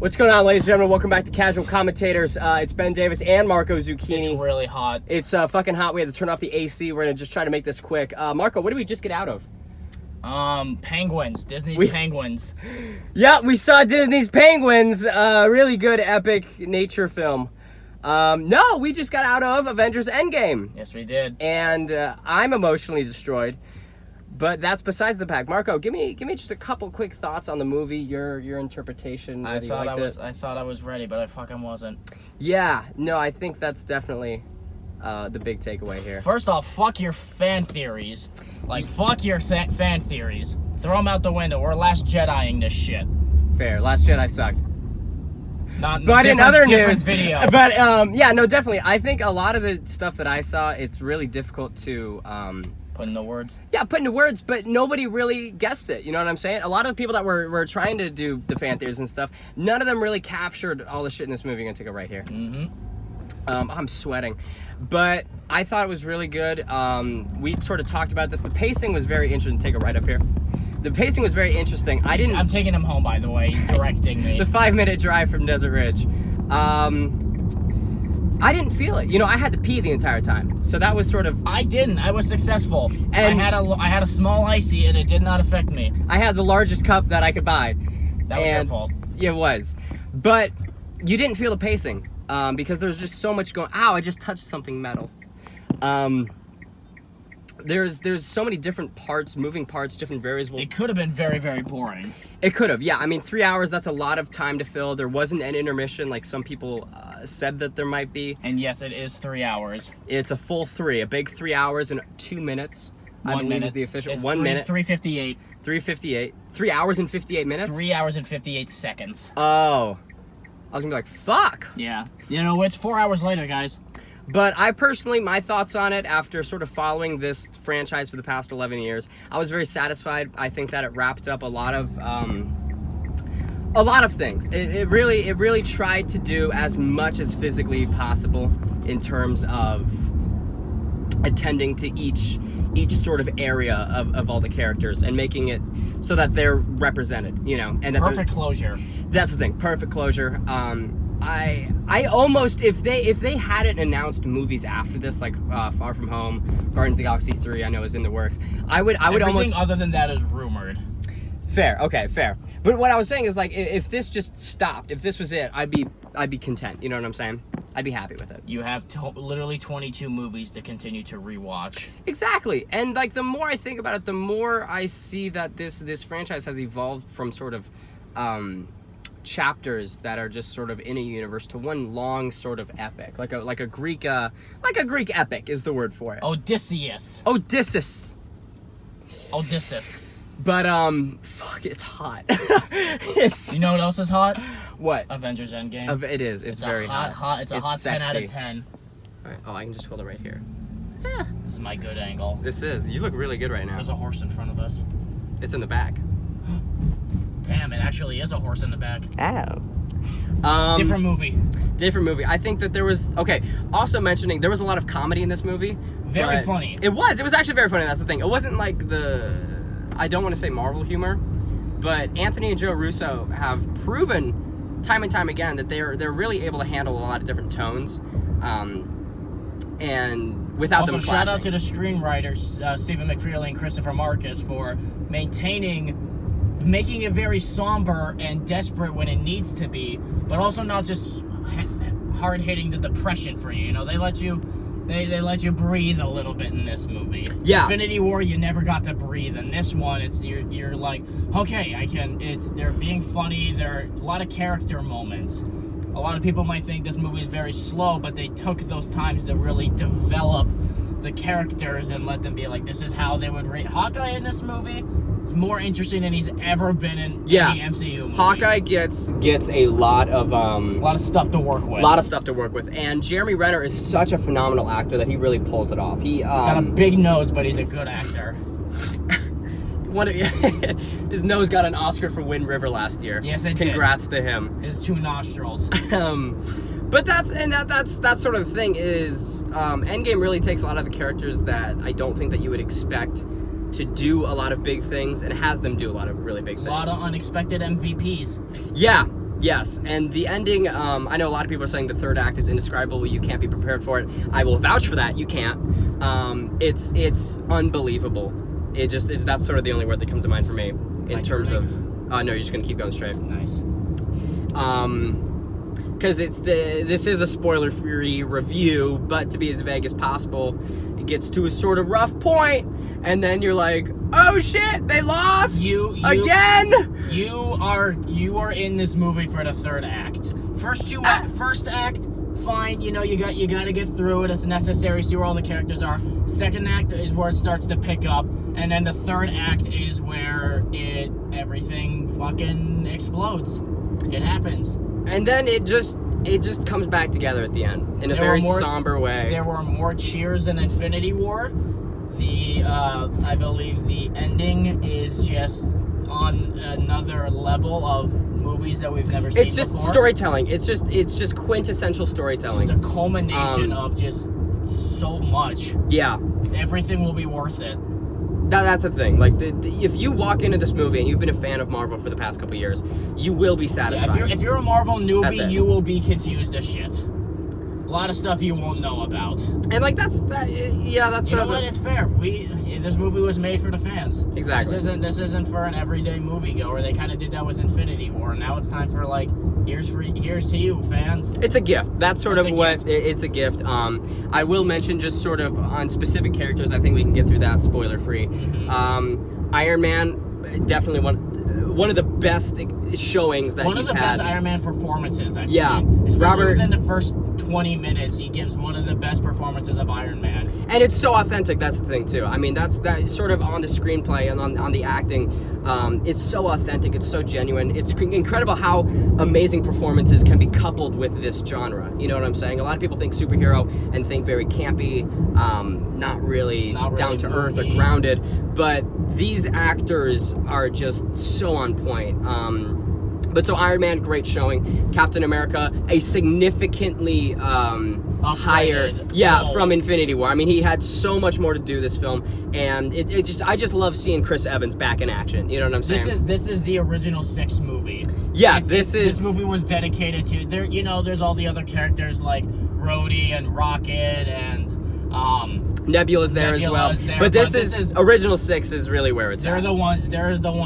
What's going on, ladies and gentlemen? Welcome back to Casual Commentators. It's Ben Davis and Marco Zucchini. It's really hot. It's fucking hot. We had to turn off the AC. We're going to just try to make this quick. Marco, what did we just get out of? Penguins. Disney's Penguins. Yeah, we saw Disney's Penguins. Really good, epic nature film. No, we just got out of Avengers Endgame. Yes, we did. And I'm emotionally destroyed. But that's besides the fact. Marco, give me just a couple quick thoughts on the movie. Your interpretation. I thought I was ready, but I fucking wasn't. Yeah, no, I think that's definitely the big takeaway here. First off, fuck your fan theories. Like, fuck your fan theories. Throw them out the window. We're Last Jediing this shit. Fair. Last Jedi sucked. But in other news, video. But yeah, no, definitely. I think a lot of the stuff that I saw, it's really difficult to put into words. Yeah, put into words, but nobody really guessed it. You know what I'm saying? A lot of the people that were trying to do the fan theories and stuff, none of them really captured all the shit in this movie. I'm gonna take it right here. I'm sweating, but I thought it was really good. We sort of talked about this. The pacing was very interesting. Take it right up here. The pacing was very interesting. I'm taking him home, by the way. He's directing me. The 5-minute drive from Desert Ridge. I didn't feel it. You know, I had to pee the entire time. So that was sort of... I didn't. I was successful. And I had a small icy, and it did not affect me. I had the largest cup that I could buy. That was your fault. Yeah, it was. But you didn't feel the pacing because there's just so much going... Ow, I just touched something metal. There's so many different parts, moving parts, different variables. It could have been very, very boring. It could have, yeah. I mean, 3 hours, that's a lot of time to fill. There wasn't an intermission like some people said that there might be. And yes, it is 3 hours. It's a full 3, a big 3 hours and 2 minutes. 1 minute. Is the official. It's 1 minute. 3:58. 3:58. 3 hours and 58 minutes? 3 hours and 58 seconds. Oh. I was gonna be like, fuck. Yeah. You know, it's 4 hours later, guys. But I personally, my thoughts on it after sort of following this franchise for the past 11 years, I was very satisfied. I think that it wrapped up a lot of things. It really tried to do as much as physically possible in terms of attending to each sort of area of all the characters and making it so that they're represented, you know. And perfect closure. That's the thing, perfect closure. I almost, if they hadn't announced movies after this, like Far From Home, Guardians of the Galaxy 3, I know is in the works. I would Everything almost. Other than that is rumored. Fair, okay, fair. But what I was saying is, like, if this just stopped, if this was it, I'd be content. You know what I'm saying? I'd be happy with it. You have literally 22 movies to continue to rewatch. Exactly, and like the more I think about it, the more I see that this franchise has evolved from sort of chapters that are just sort of in a universe to one long sort of epic, like a Greek epic is the word for it. Odysseus. But fuck, it's hot. You know what else is hot? What? Avengers Endgame. It is. It's very hot. It's a hot sexy. 10 out of 10. All right. Oh, I can just hold it right here. This is my good angle. This is. You look really good right now. There's a horse in front of us. It's in the back. Damn, it actually is a horse in the back. Ow. Different movie. I think that there was... Okay, also mentioning, there was a lot of comedy in this movie. Very funny. It was actually very funny, that's the thing. It wasn't like I don't want to say Marvel humor, but Anthony and Joe Russo have proven time and time again that they're really able to handle a lot of different tones, and without them clashing. Also, shout out to the screenwriters, Stephen McFeely and Christopher Marcus, for making it very somber and desperate when it needs to be, but also not just hard-hitting the depression for you. You know, they let you breathe a little bit in this movie. Yeah. Infinity War, you never got to breathe. In this one, you're like, okay, I can. They're being funny. There are a lot of character moments. A lot of people might think this movie is very slow, but they took those times to really develop the characters and let them be like, this is how they would rate Hawkeye in this movie. It's more interesting than he's ever been in any MCU movie. Hawkeye gets a lot of stuff to work with. And Jeremy Renner is such a phenomenal actor that he really pulls it off. He's got a big nose, but he's a good actor. His nose got an Oscar for Wind River last year. Yes, it did. Congrats to him. His 2 nostrils. But that's sort of the thing is Endgame really takes a lot of the characters that I don't think that you would expect to do a lot of big things and has them do a lot of really big things. A lot of unexpected MVPs. Yeah. Yes, and the ending, I know a lot of people are saying the third act is indescribable, you can't be prepared for it. I will vouch for that, you can't. It's unbelievable. That's sort of the only word that comes to mind for me in terms of... no, you're just going to keep going straight. Nice. Because this is a spoiler-free review, but to be as vague as possible, it gets to a sort of rough point, and then you're like, oh shit, they lost again. You are in this movie for the third act. First act, fine. You know, you got to get through it. It's necessary. See where all the characters are. Second act is where it starts to pick up, and then the third act is where everything fucking explodes. It happens. And then it just comes back together at the end in a very somber way. There were more cheers than Infinity War. I believe the ending is just on another level of movies that we've never seen before. It's just storytelling. It's just quintessential storytelling. Just a culmination of just so much. Yeah. Everything will be worth it. That's the thing. Like, if you walk into this movie and you've been a fan of Marvel for the past couple years, you will be satisfied. Yeah, if you're a Marvel newbie, you will be confused as shit. A lot of stuff you won't know about. And like that's sort of what? It's fair. This movie was made for the fans. Exactly. This isn't for an everyday moviegoer. They kind of did that with Infinity War. Now it's time for like here's to you, fans. It's a gift. That's sort of what it's a gift. I will mention just sort of on specific characters. I think we can get through that spoiler free. Mm-hmm. Iron Man, definitely one of the best showings that he's had. One of the best Iron Man performances I've seen. Especially within the first 20 minutes, he gives one of the best performances of Iron Man. And it's so authentic, that's the thing, too. I mean, that sort of on the screenplay and on the acting, it's so authentic, it's so genuine. It's incredible how amazing performances can be coupled with this genre. You know what I'm saying? A lot of people think superhero and think very campy, not really down to earth or grounded, but these actors are just so on point. But so Iron Man, great showing. Captain America, a significantly higher, from Infinity War. I mean, he had so much more to do this film, and I just love seeing Chris Evans back in action. You know what I'm saying? This is the original Six movie. Yeah, this movie was dedicated to there. You know, there's all the other characters like Rhodey and Rocket and Nebula's there as well. But this is original Six is really where it's at. They're the ones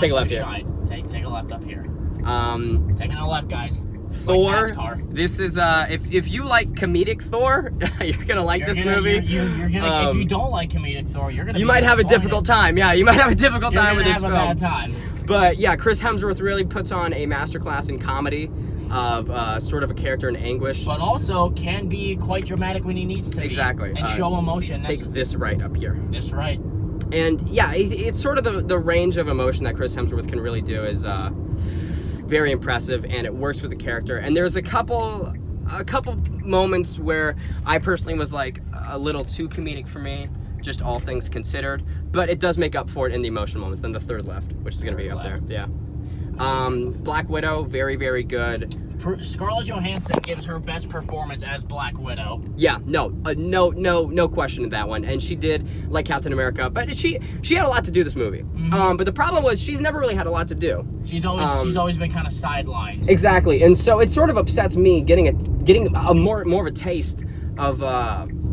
Take a left who here. shine. Take a left up here. Taking a left, guys. Thor. Like this is if you like comedic Thor, you're gonna like this movie. You're gonna, if you don't like comedic Thor, you might have a difficult time. Yeah, you might have a difficult time with this film. You're gonna have a bad time. But yeah, Chris Hemsworth really puts on a masterclass in comedy of sort of a character in anguish. But also can be quite dramatic when he needs to. Exactly. And show emotion. Take this right up here. This right. And yeah, it's sort of the range of emotion that Chris Hemsworth can really do is very impressive, and it works with the character. And there's a couple moments where I personally was like a little too comedic for me, just all things considered. But it does make up for it in the emotional moments. Then the third left, which is going to be up there. Yeah. Black Widow, very, very good. Scarlett Johansson gives her best performance as Black Widow. Yeah, no question in that one. And she did like Captain America, but she had a lot to do this movie. Mm-hmm. But the problem was she's never really had a lot to do. She's always been kind of sidelined. Exactly, and so it sort of upsets me getting a more of a taste of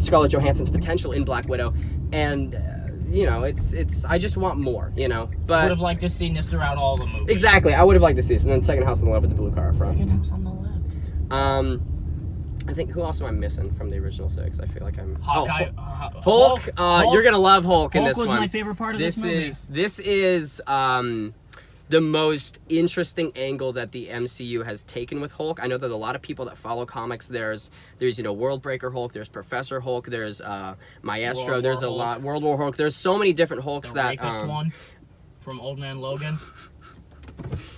Scarlett Johansson's potential in Black Widow, and. You know, it's. I just want more. You know, but I would have liked to see this throughout all the movies. Exactly, I would have liked to see this, and then Second House on the Left with the blue car up front. Second House on the Left. I think who else am I missing from the original Six? I feel like I'm. Hawkeye. Hulk. You're gonna love Hulk in this one. Hulk was my favorite part of this movie. This is the most interesting angle that the MCU has taken with Hulk. I know that a lot of people that follow comics, there's World Breaker Hulk, there's Professor Hulk, there's Maestro, there's a lot, World War Hulk. There's so many different Hulks the rapist one from Old Man Logan.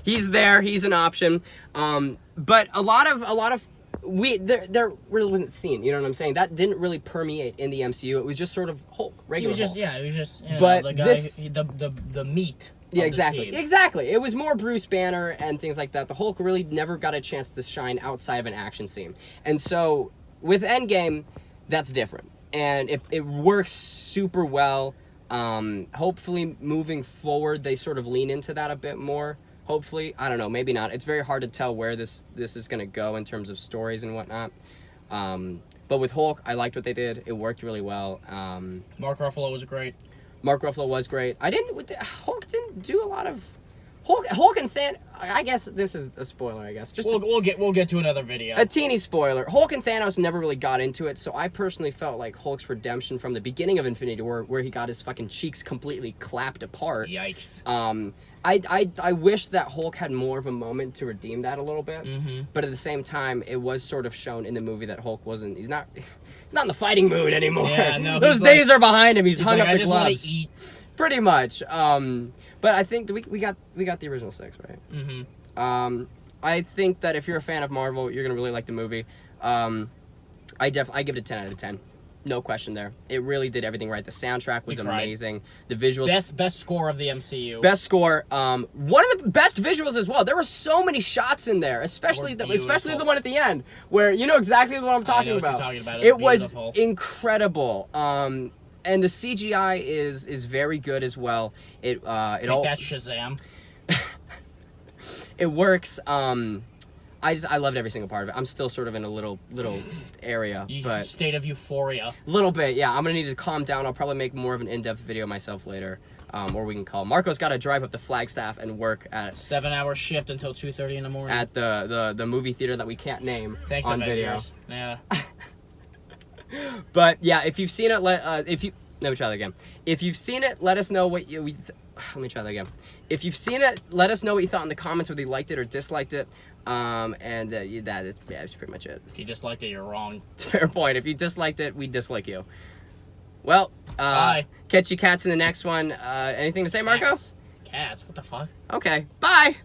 He's there. He's an option. But a lot of there really wasn't seen. You know what I'm saying? That didn't really permeate in the MCU. It was just sort of Hulk, regular Hulk. It was just. But the guy, the meat. Yeah, exactly. It was more Bruce Banner and things like that. The Hulk really never got a chance to shine outside of an action scene. And so with Endgame, that's different. And it works super well. Hopefully moving forward, they sort of lean into that a bit more. Hopefully, I don't know, maybe not. It's very hard to tell where this is going to go in terms of stories and whatnot. But with Hulk, I liked what they did. It worked really well. Mark Ruffalo was great. Mark Ruffalo was great. Hulk didn't do a lot of... Hulk and Thanos... I guess this is a spoiler, I guess. We'll get to another video. A teeny spoiler. Hulk and Thanos never really got into it, so I personally felt like Hulk's redemption from the beginning of Infinity War, where he got his fucking cheeks completely clapped apart. Yikes. I wish that Hulk had more of a moment to redeem that a little bit, but at the same time, it was sort of shown in the movie that Hulk wasn't. He's not in the fighting mood anymore. Yeah, no, those days are behind him. He's hung up the gloves. I just want to eat. Pretty much. But I think we got the original 6, right? I think that if you're a fan of Marvel, you're gonna really like the movie. I give it a 10 out of 10. No question there. It really did everything right. The soundtrack was amazing. The visuals... Best score of the MCU. Best score. One of the best visuals as well. There were so many shots in there, especially the one at the end, where you know exactly what I'm talking about. What you're talking about. It was incredible. And the CGI is very good as well. That's Shazam. It works. I loved every single part of it. I'm still sort of in a little area, but state of euphoria. Little bit, yeah. I'm gonna need to calm down. I'll probably make more of an in-depth video myself later, or we can call. Marco's got to drive up to Flagstaff and work at 7-hour shift until 2:30 in the morning at the movie theater that we can't name. Thanks, on Avengers. Video. Yeah. But yeah, if you've seen it, let me try that again. If you've seen it, let us know what you. Let me try that again. If you've seen it, let us know what you thought in the comments, whether you liked it or disliked it. That's pretty much it. If you disliked it, you're wrong. It's a fair point. If you disliked it, we dislike you. Well, bye. Catch you cats in the next one. Anything to say, Marco? Cats? What the fuck? Okay, bye.